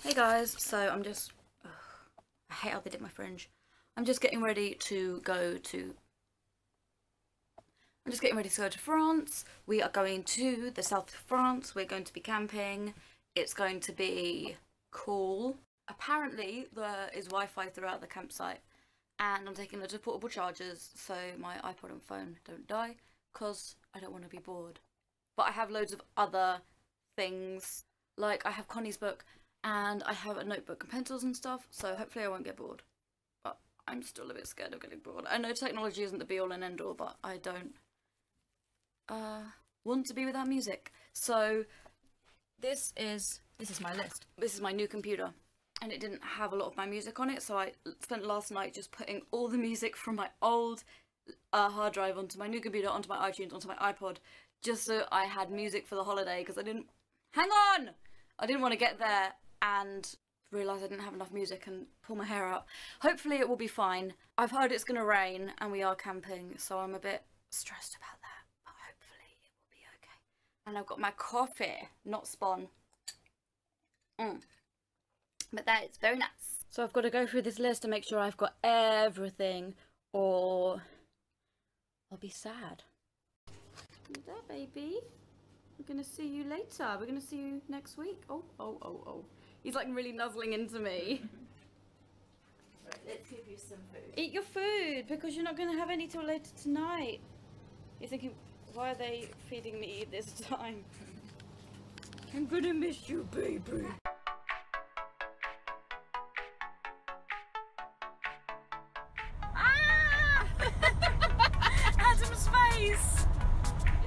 Hey guys, so I'm just, I hate how they did my fringe. I'm just getting ready to go to France. We are going to the south of France. We're going to be camping. It's going to be cool. Apparently there is Wi-Fi throughout the campsite, and I'm taking loads of portable chargers so my iPod and phone don't die, because I don't want to be bored. But I have loads of other things, like I have Connie's book and I have a notebook and pencils and stuff, so hopefully I won't get bored. But I'm still a bit scared of getting bored. I know technology isn't the be all and end all, but I don't want to be without music. So this is my list. This is my new computer, and it didn't have a lot of my music on it, so I spent last night just putting all the music from my old hard drive onto my new computer, onto my iTunes, onto my iPod, just so I had music for the holiday, because I didn't want to get there and realise I didn't have enough music and pull my hair out. Hopefully it will be fine. I've heard it's gonna rain and we are camping, so I'm a bit stressed about that, but hopefully it will be okay. And I've got my coffee, not Spawn. But that is very nice. So I've got to go through this list and make sure I've got everything, or I'll be sad. You there, baby? We're gonna see you later. We're gonna see you next week. Oh. He's like really nuzzling into me. Right, let's give you some food. Eat your food, because you're not gonna have any till later tonight. You're thinking, why are they feeding me this time? I'm gonna miss you, baby. Ah! Adam's face!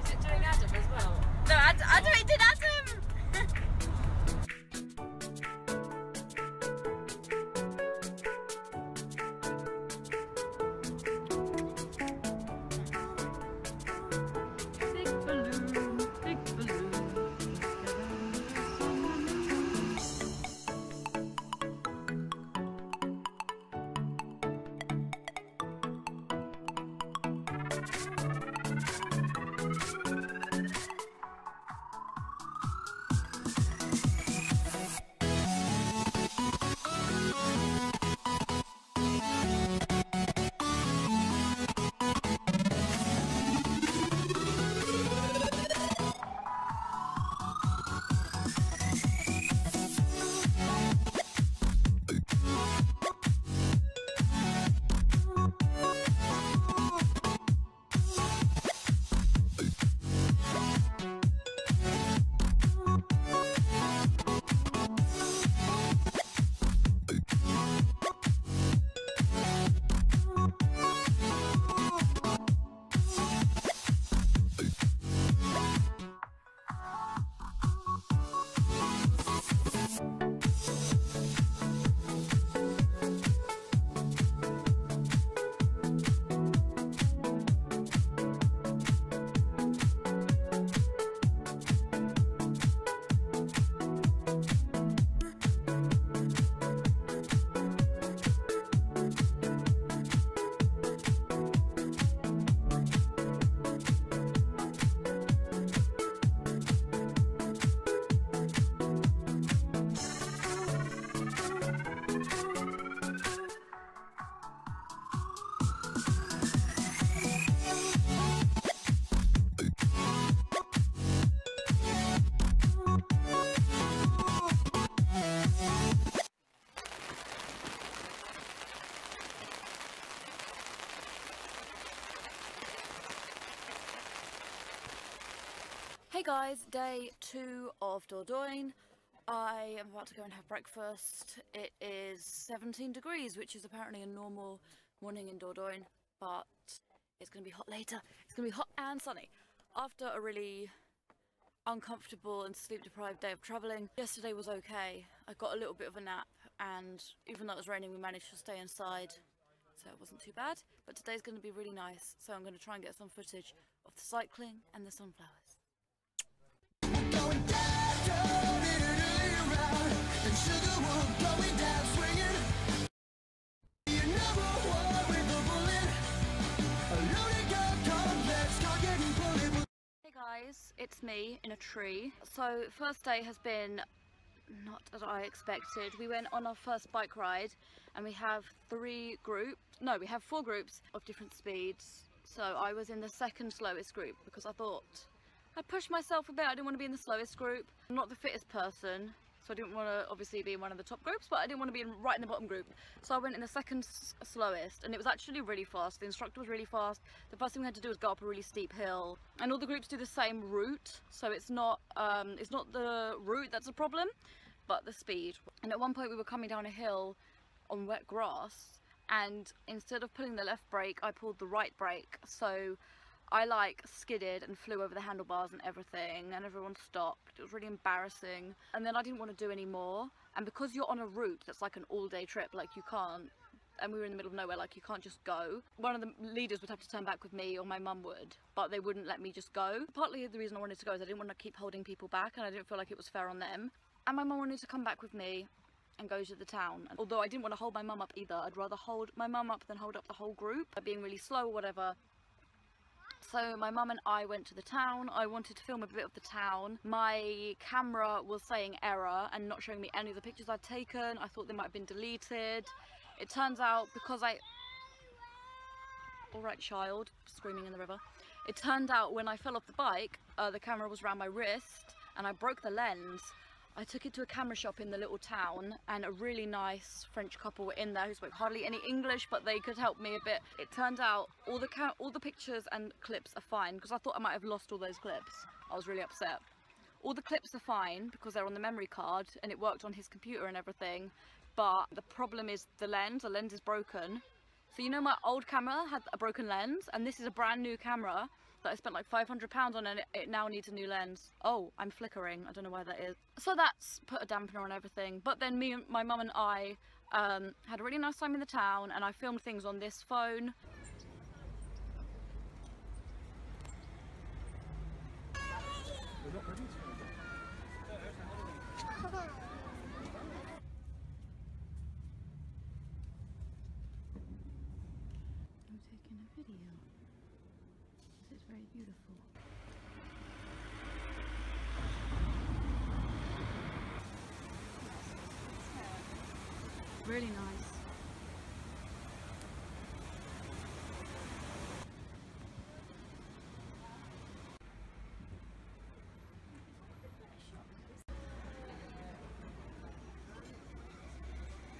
Is it doing Adam as well? No, Adam, it did Adam! Big balloon, big balloon. Hey guys, day 2 of Dordogne. I am about to go and have breakfast. It is 17 degrees, which is apparently a normal morning in Dordogne, but it's going to be hot later. It's going to be hot and sunny. After a really uncomfortable and sleep-deprived day of travelling, yesterday was okay. I got a little bit of a nap, and even though it was raining, we managed to stay inside, so it wasn't too bad. But today's going to be really nice, so I'm going to try and get some footage of the cycling and the sunflowers. Hey guys, it's me in a tree. So first day has been not as I expected. We went on our first bike ride and we have we have 4 groups of different speeds. So I was in the second slowest group because I thought I pushed myself a bit. I didn't want to be in the slowest group. I'm not the fittest person, so I didn't want to obviously be in one of the top groups, but I didn't want to be right in the bottom group. So I went in the second slowest, and it was actually really fast. The instructor was really fast. The first thing we had to do was go up a really steep hill, and all the groups do the same route, so it's not the route that's a problem, but the speed. And at one point we were coming down a hill on wet grass, and instead of pulling the left brake, I pulled the right brake. So I like skidded and flew over the handlebars and everything, and everyone stopped. It was really embarrassing. And then I didn't want to do any more. And because you're on a route that's like an all-day trip, like you can't, and we were in the middle of nowhere, like you can't just go. One of the leaders would have to turn back with me, or my mum would, but they wouldn't let me just go. Partly the reason I wanted to go is I didn't want to keep holding people back, and I didn't feel like it was fair on them. And my mum wanted to come back with me and go to the town. And although I didn't want to hold my mum up either, I'd rather hold my mum up than hold up the whole group by being really slow or whatever. So my mum and I went to the town. I wanted to film a bit of the town. My camera was saying error and not showing me any of the pictures I'd taken. I thought they might have been deleted. It turns out because alright child, screaming in the river. It turned out when I fell off the bike, the camera was around my wrist and I broke the lens. I took it to a camera shop in the little town, and a really nice French couple were in there who spoke hardly any English, but they could help me a bit. It turned out all the pictures and clips are fine, because I thought I might have lost all those clips. I was really upset. All the clips are fine because they're on the memory card and it worked on his computer and everything, but the problem is the lens is broken. So you know my old camera had a broken lens, and this is a brand new camera that I spent like £500 on, and it now needs a new lens. Oh, I'm flickering. I don't know why that is. So that's put a dampener on everything. But then my mum and I had a really nice time in the town, and I filmed things on this phone. We're not ready to go. I'm taking a video. This is very beautiful. Really nice.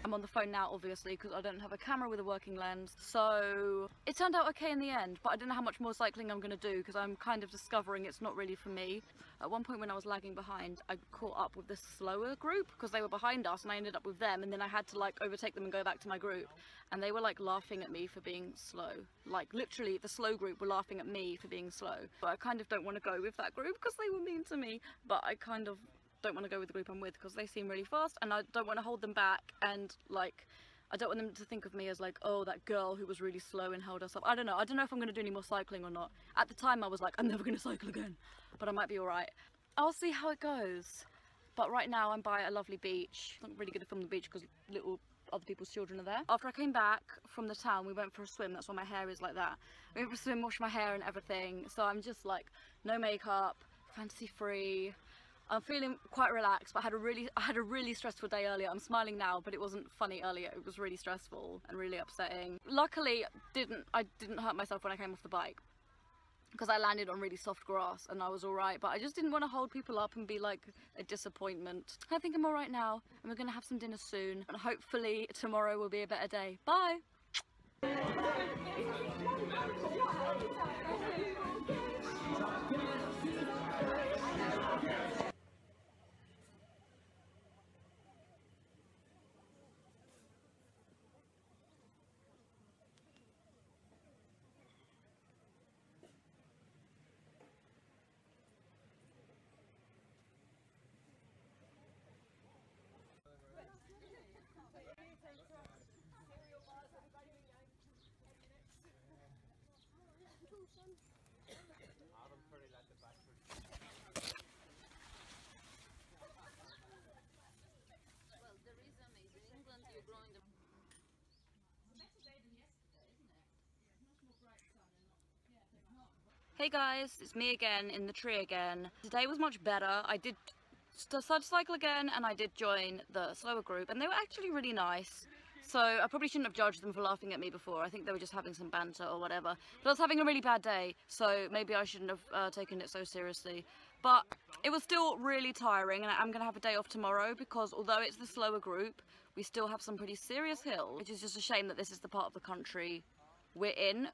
I'm on the phone now, obviously, because I don't have a camera with a working lens. So it turned out okay in the end, but I don't know how much more cycling I'm going to do because I'm kind of discovering it's not really for me. At one point when I was lagging behind, I caught up with the slower group because they were behind us, and I ended up with them, and then I had to like overtake them and go back to my group, and they were like laughing at me for being slow. Like literally the slow group were laughing at me for being slow. But I kind of don't want to go with that group because they were mean to me, but I kind of don't want to go with the group I'm with because they seem really fast, and I don't want to hold them back, and like I don't want them to think of me as like, oh, that girl who was really slow and held us up. I don't know if I'm going to do any more cycling or not. At the time I was like, I'm never going to cycle again, but I might be alright. I'll see how it goes. But right now I'm by a lovely beach. It's not really good to film the beach because little other people's children are there. After I came back from the town, we went for a swim. That's why my hair is like that. We went for a swim, washed my hair and everything, so I'm just like no makeup, fantasy free. I'm feeling quite relaxed, but I had a really stressful day earlier. I'm smiling now, but it wasn't funny earlier. It was really stressful and really upsetting. Luckily, I didn't hurt myself when I came off the bike because I landed on really soft grass and I was alright, but I just didn't want to hold people up and be like a disappointment. I think I'm alright now, and we're gonna have some dinner soon, and hopefully tomorrow will be a better day. Bye! Hey guys, it's me again in the tree again. Today was much better. I did started to cycle again, and I did join the slower group, and they were actually really nice. So I probably shouldn't have judged them for laughing at me before. I think they were just having some banter or whatever. But I was having a really bad day, so maybe I shouldn't have taken it so seriously. But it was still really tiring, and I'm going to have a day off tomorrow because although it's the slower group, we still have some pretty serious hills, which is just a shame that this is the part of the country we're in.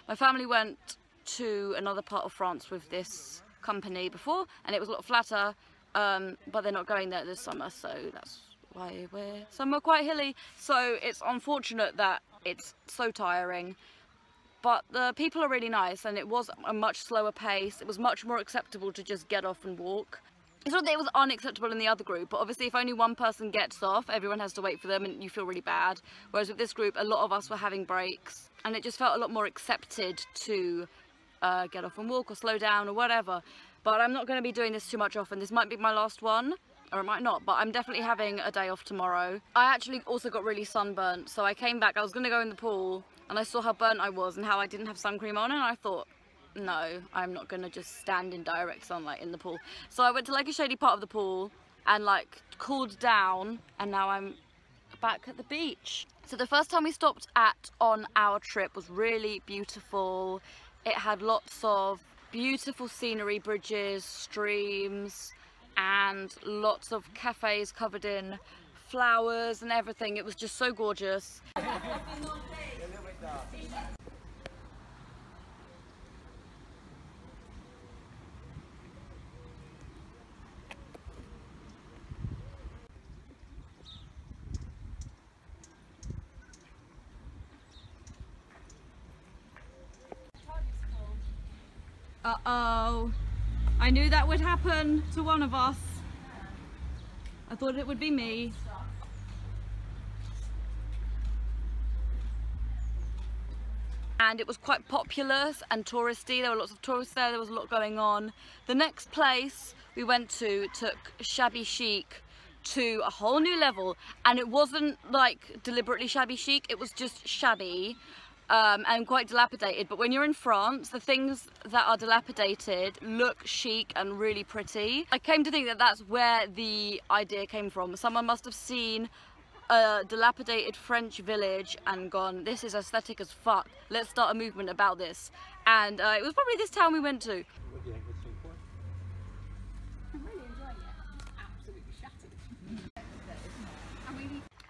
My family went to another part of France with this company before, and it was a lot flatter, but they're not going there this summer, so that's why we're somewhere quite hilly. So it's unfortunate that it's so tiring, but the people are really nice, and it was a much slower pace. It was much more acceptable to just get off and walk. It's not that it was unacceptable in the other group, but obviously if only one person gets off, everyone has to wait for them and you feel really bad. Whereas with this group, a lot of us were having breaks, and it just felt a lot more accepted to get off and walk or slow down or whatever. But I'm not going to be doing this too much often. This might be my last one, or it might not, but I'm definitely having a day off tomorrow. I actually also got really sunburnt, so I came back, I was going to go in the pool, and I saw how burnt I was and how I didn't have sun cream on, and I thought, no, I'm not going to just stand in direct sunlight in the pool. So I went to like a shady part of the pool and like cooled down, and now I'm back at the beach. So the first time we stopped at on our trip was really beautiful. It had lots of beautiful scenery, bridges, streams, and lots of cafes covered in flowers and everything. It was just so gorgeous. Uh-oh. I knew that would happen to one of us. I thought it would be me. And it was quite populous and touristy. There were lots of tourists there. There was a lot going on. The next place we went to took shabby chic to a whole new level. And it wasn't like deliberately shabby chic. It was just shabby. And quite dilapidated, but when you're in France, the things that are dilapidated look chic and really pretty. I came to think that that's where the idea came from. Someone must have seen a dilapidated French village and gone, this is aesthetic as fuck, let's start a movement about this. And it was probably this town we went to. What do you think it's so far? I'm really enjoying it. Absolutely shattered.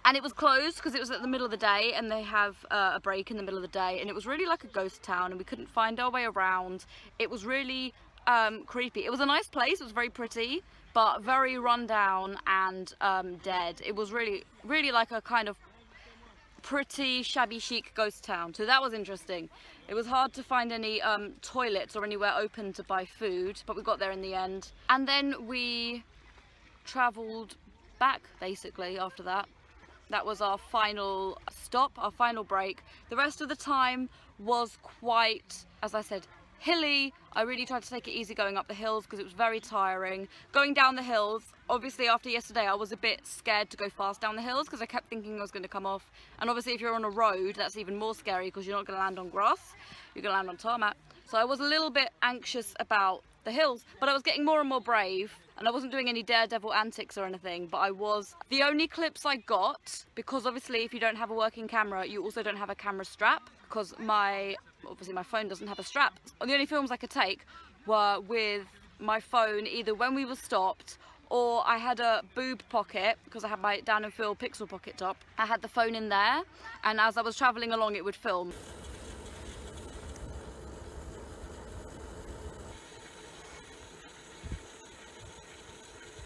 And it was closed because it was at the middle of the day, and they have a break in the middle of the day, and it was really like a ghost town, and we couldn't find our way around. It was really creepy. It was a nice place, it was very pretty, but very run down and dead. It was really like a kind of pretty shabby chic ghost town, so that was interesting. It was hard to find any toilets or anywhere open to buy food, but we got there in the end. And then we travelled back basically after that. That was our final stop, our final break. The rest of the time was quite, as I said, hilly. I really tried to take it easy going up the hills because it was very tiring. Going down the hills, obviously after yesterday I was a bit scared to go fast down the hills because I kept thinking I was going to come off. And obviously if you're on a road, that's even more scary because you're not going to land on grass, you're going to land on tarmac. So I was a little bit anxious about the hills, but I was getting more and more brave, and I wasn't doing any daredevil antics or anything, but I was. The only clips I got, because obviously if you don't have a working camera, you also don't have a camera strap, because obviously my phone doesn't have a strap. The only films I could take were with my phone, either when we were stopped, or I had a boob pocket, because I had my Dan and Phil Pixel Pocket top. I had the phone in there, and as I was travelling along it would film.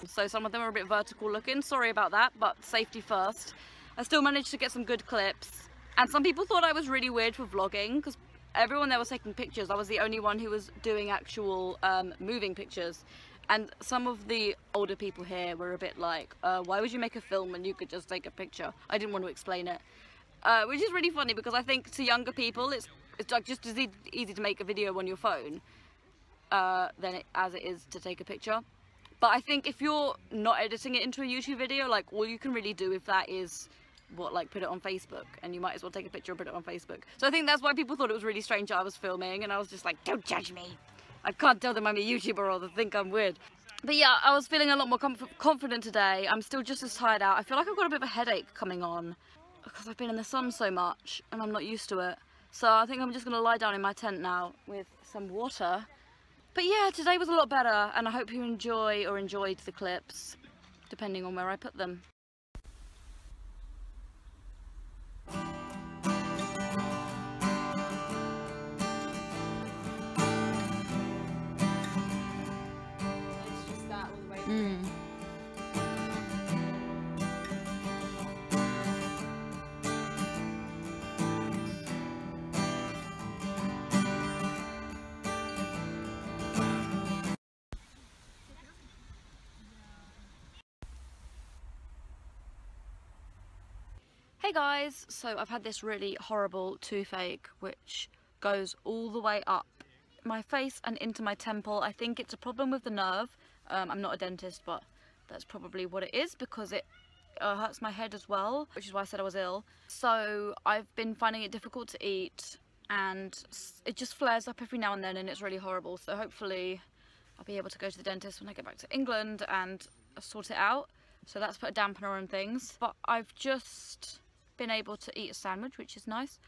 So some of them are a bit vertical looking, sorry about that, but safety first. I still managed to get some good clips, and some people thought I was really weird for vlogging because everyone there was taking pictures. I was the only one who was doing actual moving pictures, and some of the older people here were a bit like, why would you make a film when you could just take a picture? I didn't want to explain it, which is really funny because I think to younger people it's like just as easy to make a video on your phone as it is to take a picture. But I think if you're not editing it into a YouTube video, like all you can really do with that is like put it on Facebook, and you might as well take a picture and put it on Facebook. So I think that's why people thought it was really strange that I was filming, and I was just like, don't judge me. I can't tell them I'm a YouTuber or they think I'm weird. But yeah, I was feeling a lot more confident today. I'm still just as tired out. I feel like I've got a bit of a headache coming on because I've been in the sun so much and I'm not used to it. So I think I'm just going to lie down in my tent now with some water. But yeah, today was a lot better, and I hope you enjoy or enjoyed the clips, depending on where I put them. It's just that all the way through. Hey guys, so I've had this really horrible toothache which goes all the way up my face and into my temple. I think it's a problem with the nerve. I'm not a dentist, but that's probably what it is because it hurts my head as well, which is why I said I was ill. So I've been finding it difficult to eat and it just flares up every now and then and it's really horrible. So hopefully I'll be able to go to the dentist when I get back to England and sort it out. So that's put a dampener on things. But I've just been able to eat a sandwich, which is nice.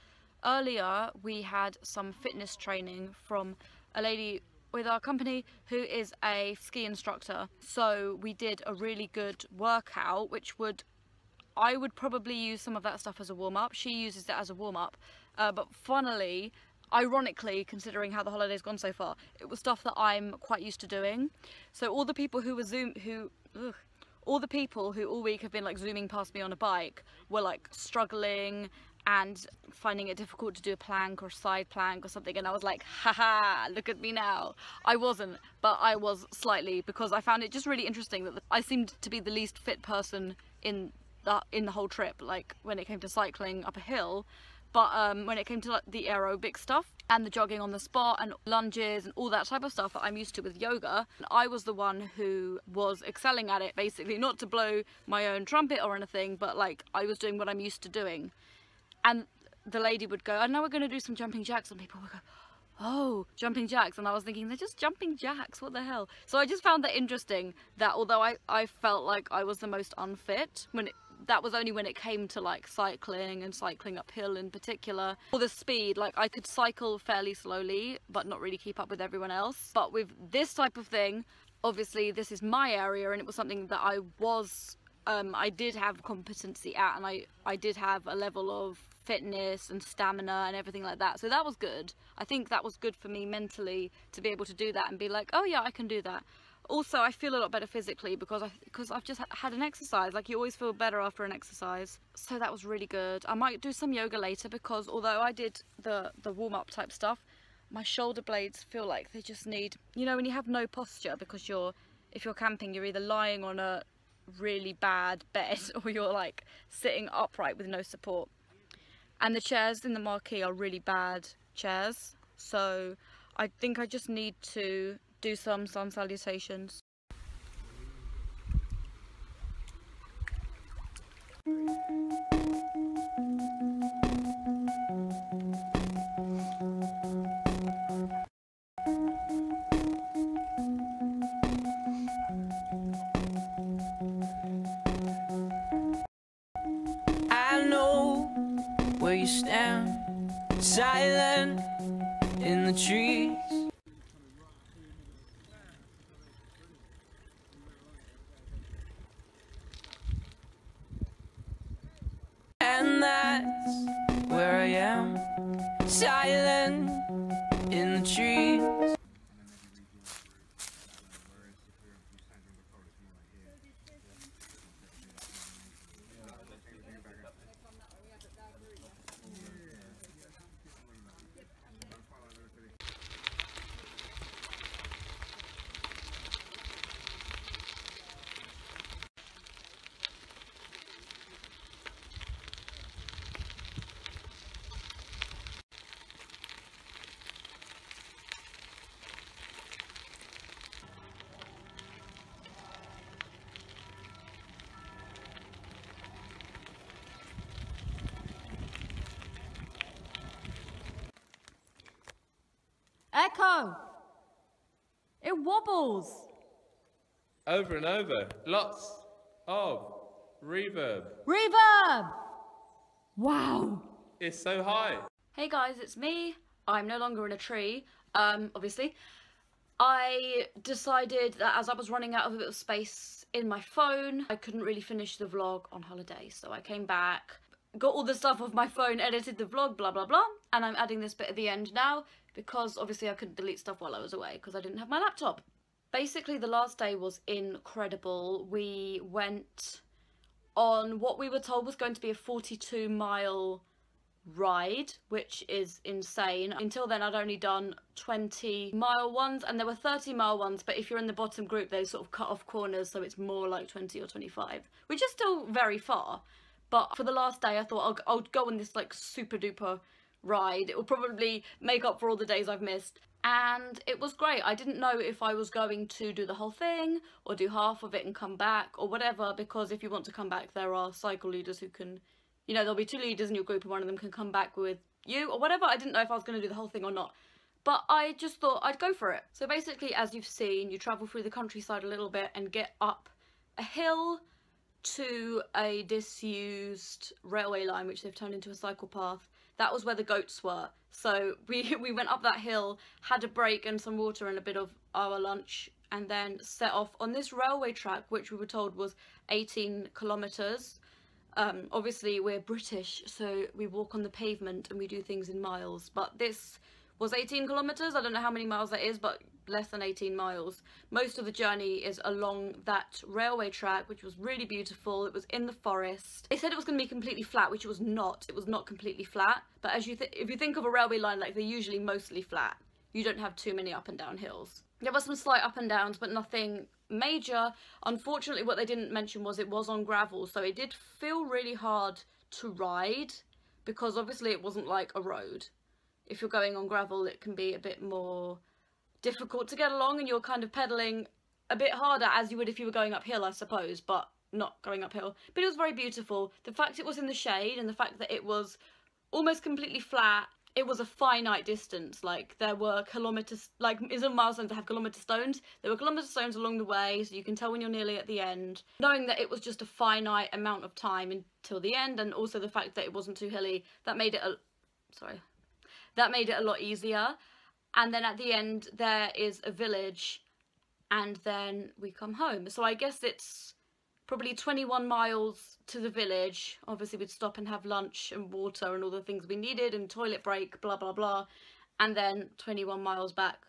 Earlier we had some fitness training from a lady with our company who is a ski instructor. So we did a really good workout, which I would probably use some of that stuff as a warm-up. She uses it as a warm-up, but funnily, ironically, considering how the holiday's gone so far, it was stuff that I'm quite used to doing. So all the people who were all the people who all week have been like zooming past me on a bike were like struggling and finding it difficult to do a plank or side plank or something, and I was like, haha, look at me now. I wasn't, but I was slightly, because I found it just really interesting that I seemed to be the least fit person in the whole trip, like when it came to cycling up a hill. But when it came to like the aerobic stuff and the jogging on the spot and lunges and all that type of stuff that I'm used to with yoga, I was the one who was excelling at it, basically. Not to blow my own trumpet or anything, but like I was doing what I'm used to doing. And the lady would go, I know we're going to do some jumping jacks, and people would go, oh, jumping jacks. And I was thinking, they're just jumping jacks, what the hell? So I just found that interesting, that although I felt like I was the most unfit, that was only when it came to like cycling and cycling uphill in particular. For the speed, like I could cycle fairly slowly but not really keep up with everyone else. But with this type of thing, obviously this is my area, and it was something that I did have competency at, and I did have a level of fitness and stamina and everything like that. So that was good. I think that was good for me mentally to be able to do that and be like, oh yeah, I can do that. Also, I feel a lot better physically because I've just had an exercise. Like, you always feel better after an exercise. So that was really good. I might do some yoga later because although I did the warm-up type stuff, my shoulder blades feel like they just need, you know, when you have no posture because if you're camping, you're either lying on a really bad bed or you're like sitting upright with no support. And the chairs in the marquee are really bad chairs. So I think I just need to do some sun salutations. I know where you stand, silent in the trees. And that's where I am, silent in the trees. Echo! It wobbles! over and over. Lots of reverb. Reverb! Wow. It's so high. Hey guys, it's me. I'm no longer in a tree, obviously. I decided that as I was running out of a bit of space in my phone, I couldn't really finish the vlog on holiday. So I came back, got all the stuff off my phone, edited the vlog, blah, blah, blah. And I'm adding this bit at the end now because obviously I couldn't delete stuff while I was away because I didn't have my laptop. Basically, the last day was incredible. We went on what we were told was going to be a 42-mile ride, which is insane. Until then I'd only done 20-mile ones, and there were 30-mile ones, but if you're in the bottom group they sort of cut off corners, so it's more like 20 or 25, which is still very far. But for the last day I thought I'll go on this like super duper ride. It will probably make up for all the days I've missed, and it was great. I didn't know if I was going to do the whole thing or do half of it and come back or whatever, because if you want to come back there are cycle leaders who can, you know, there'll be 2 leaders in your group and one of them can come back with you or whatever. I didn't know if I was going to do the whole thing or not, but I just thought I'd go for it. So basically, as you've seen, you travel through the countryside a little bit and get up a hill to a disused railway line, which they've turned into a cycle path. That was where the goats were. So we went up that hill, had a break and some water and a bit of our lunch, and then set off on this railway track, which we were told was 18 kilometres. Obviously we're British, so we walk on the pavement and we do things in miles, but this was 18 kilometres. I don't know how many miles that is, but less than 18 miles. Most of the journey is along that railway track, which was really beautiful. It was in the forest. They said it was going to be completely flat, which it was not. It was not completely flat, but as if you think of a railway line, like, they're usually mostly flat. You don't have too many up and down hills. There were some slight up and downs, but nothing major. Unfortunately, what they didn't mention was it was on gravel, so it did feel really hard to ride, because obviously it wasn't like a road. If you're going on gravel, it can be a bit more difficult to get along, and you're kind of pedaling a bit harder, as you would if you were going uphill, I suppose, but not going uphill. But it was very beautiful. The fact it was in the shade and the fact that it was almost completely flat, it was a finite distance. Like, there were kilometres, like, isn't milestones that have kilometre stones? There were kilometre stones along the way, so you can tell when you're nearly at the end. Knowing that it was just a finite amount of time until the end, and also the fact that it wasn't too hilly, that made it a lot easier. And then at the end there is a village, and then we come home. So I guess it's probably 21 miles to the village. Obviously we'd stop and have lunch and water and all the things we needed, and toilet break, blah blah blah, and then 21 miles back.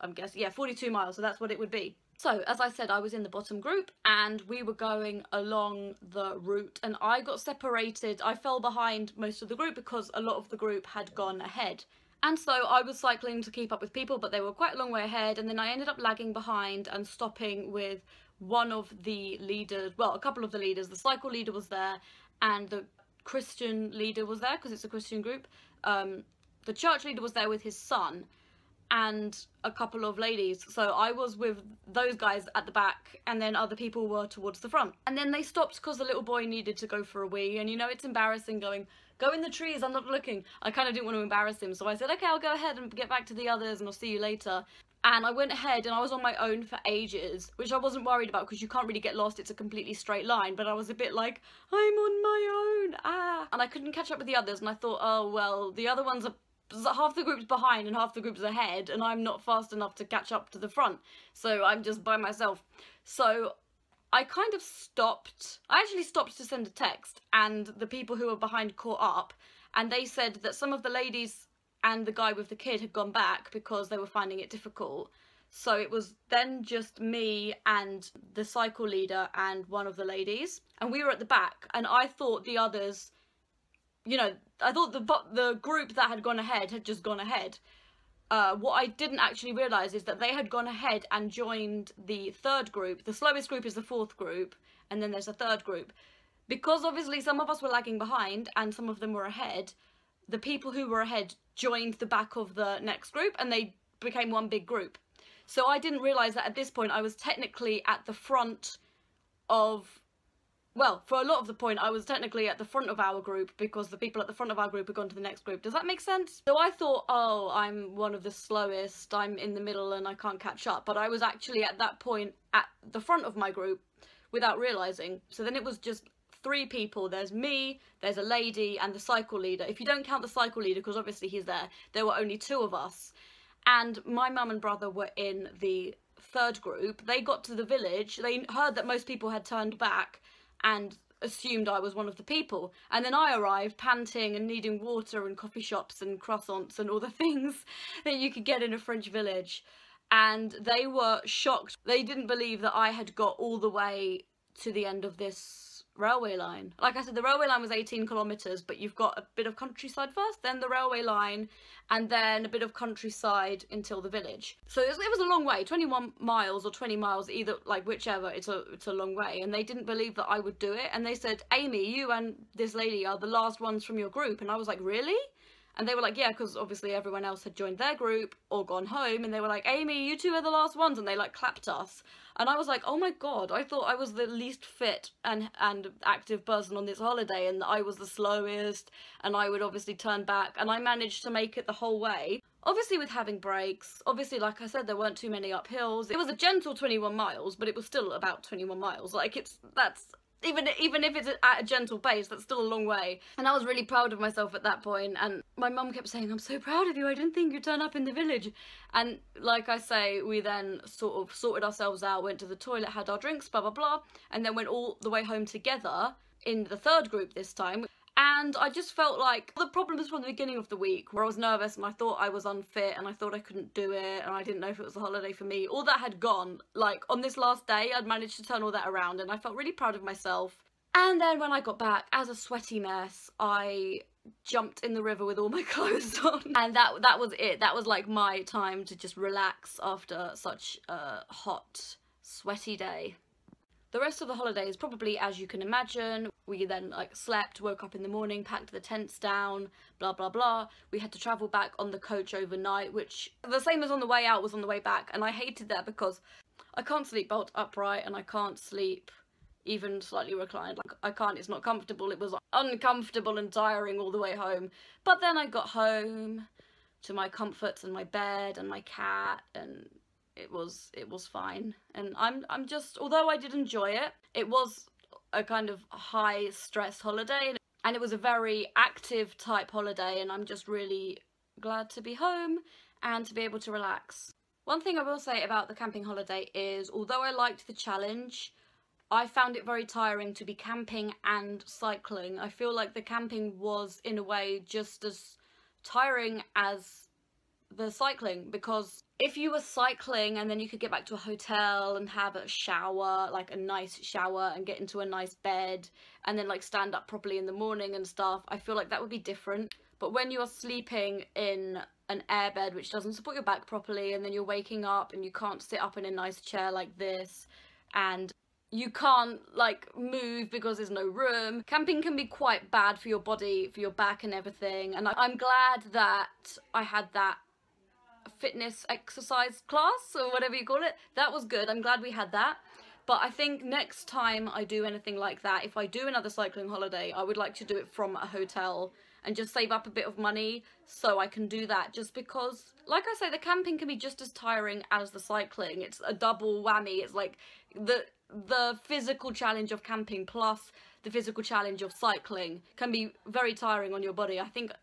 I'm guessing, yeah, 42 miles, so that's what it would be. So as I said, I was in the bottom group and we were going along the route, and I got separated. I fell behind most of the group because a lot of the group had gone ahead. And so I was cycling to keep up with people, but they were quite a long way ahead, and then I ended up lagging behind and stopping with one of the leaders, well, a couple of the leaders. The cycle leader was there, and the Christian leader was there, because it's a Christian group. The church leader was there with his son, and a couple of ladies. So I was with those guys at the back, and then other people were towards the front. And then they stopped because the little boy needed to go for a wee, and you know, it's embarrassing going, go in the trees, I'm not looking. I kind of didn't want to embarrass him, so I said, okay, I'll go ahead and get back to the others and I'll see you later. And I went ahead and I was on my own for ages, which I wasn't worried about because you can't really get lost, it's a completely straight line, but I was a bit like, I'm on my own, ah. And I couldn't catch up with the others, and I thought, oh well, the other ones are, half the group's behind and half the group's ahead, and I'm not fast enough to catch up to the front, so I'm just by myself. So I kind of stopped. I actually stopped to send a text, and the people who were behind caught up, and they said that some of the ladies and the guy with the kid had gone back because they were finding it difficult. So it was then just me and the cycle leader and one of the ladies, and we were at the back, and I thought the others, you know, I thought the group that had gone ahead had just gone ahead. What I didn't actually realise is that they had gone ahead and joined the third group. The slowest group is the fourth group, and then there's a third group. Because obviously some of us were lagging behind and some of them were ahead, the people who were ahead joined the back of the next group, and they became one big group. So I didn't realise that at this point I was technically at the front of Well, for a lot of the point, I was technically at the front of our group because the people at the front of our group had gone to the next group. Does that make sense? So I thought, oh, I'm one of the slowest, I'm in the middle and I can't catch up. But I was actually at that point at the front of my group without realising. So then it was just 3 people. There's me, there's a lady, and the cycle leader. If you don't count the cycle leader, because obviously he's there were only 2 of us. And my mum and brother were in the 3rd group. They got to the village, they heard that most people had turned back, and assumed I was one of the people. And then I arrived panting and needing water and coffee shops and croissants and all the things that you could get in a French village. And they were shocked. They didn't believe that I had got all the way to the end of this railway line. Like I said, the railway line was 18 kilometres, but you've got a bit of countryside first, then the railway line, and then a bit of countryside until the village. So it was a long way, 21 miles or 20 miles, either, like whichever, it's a long way. And they didn't believe that I would do it. And they said, Amy, you and this lady are the last ones from your group. And I was like, really? And they were like, yeah, because obviously everyone else had joined their group or gone home. And they were like, Amy, you 2 are the last ones. And they like clapped us. And I was like, oh my God, I thought I was the least fit and active person on this holiday. And I was the slowest. And I would obviously turn back. And I managed to make it the whole way. Obviously with having breaks. Obviously, like I said, there weren't too many uphills. It was a gentle 21 miles, but it was still about 21 miles. Like that's... Even if it's at a gentle pace, that's still a long way. And I was really proud of myself at that point. And my mum kept saying, I'm so proud of you. I didn't think you'd turn up in the village. And like I say, we then sort of sorted ourselves out, went to the toilet, had our drinks, blah, blah, blah. And then went all the way home together in the 3rd group this time. And I just felt like the problem was from the beginning of the week where I was nervous and I thought I was unfit and I thought I couldn't do it and I didn't know if it was a holiday for me. All that had gone. Like on this last day, I'd managed to turn all that around and I felt really proud of myself. And then when I got back as a sweaty mess, I jumped in the river with all my clothes on. And that was it. That was like my time to just relax after such a hot, sweaty day. The rest of the holiday is probably as you can imagine. We then like slept, woke up in the morning, packed the tents down, blah blah blah. We had to travel back on the coach overnight, which the same as on the way out was on the way back, and I hated that because I can't sleep bolt upright and I can't sleep even slightly reclined. Like I can't, it's not comfortable. It was uncomfortable and tiring all the way home. But then I got home to my comforts and my bed and my cat, and it was fine. And I'm just, although I did enjoy it, it was a kind of high stress holiday and it was a very active type holiday, and I'm just really glad to be home and to be able to relax. One thing I will say about the camping holiday is, although I liked the challenge, I found it very tiring to be camping and cycling. I feel like the camping was in a way just as tiring as the cycling, because if you were cycling and then you could get back to a hotel and have a shower, like a nice shower, and get into a nice bed and then like stand up properly in the morning and stuff, I feel like that would be different. But when you're sleeping in an airbed which doesn't support your back properly, and then you're waking up and you can't sit up in a nice chair like this, and you can't like move because there's no room. Camping can be quite bad for your body, for your back and everything. And I'm glad that I had that fitness exercise class or whatever you call it. That was good. I'm glad we had that. But I think next time I do anything like that, if I do another cycling holiday, I would like to do it from a hotel and just save up a bit of money so I can do that, just because, like I say, the camping can be just as tiring as the cycling. It's a double whammy. It's like the physical challenge of camping plus the physical challenge of cycling can be very tiring on your body. I think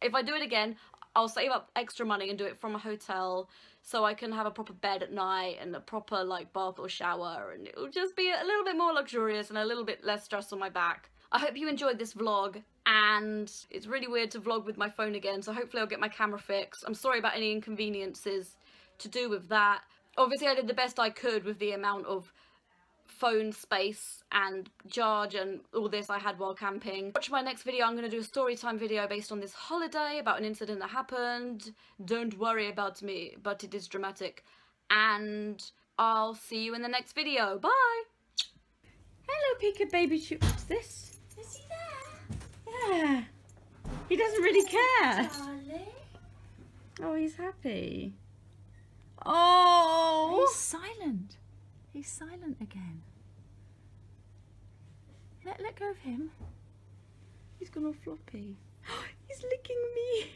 if I do it again, I'll save up extra money and do it from a hotel so I can have a proper bed at night and a proper like bath or shower, and it'll just be a little bit more luxurious and a little bit less stress on my back. I hope you enjoyed this vlog, and it's really weird to vlog with my phone again, so hopefully I'll get my camera fixed. I'm sorry about any inconveniences to do with that. Obviously I did the best I could with the amount of phone space and charge and all this I had while camping. Watch my next video. I'm going to do a story time video based on this holiday, about an incident that happened. Don't worry about me, but it is dramatic. And I'll see you in the next video. Bye! Hello, Pika baby. What's this? Is he there? Yeah. He doesn't really care. Charlie? Oh, he's happy. Oh! He's silent. He's silent again. Let go of him. He's gone all floppy. He's licking me.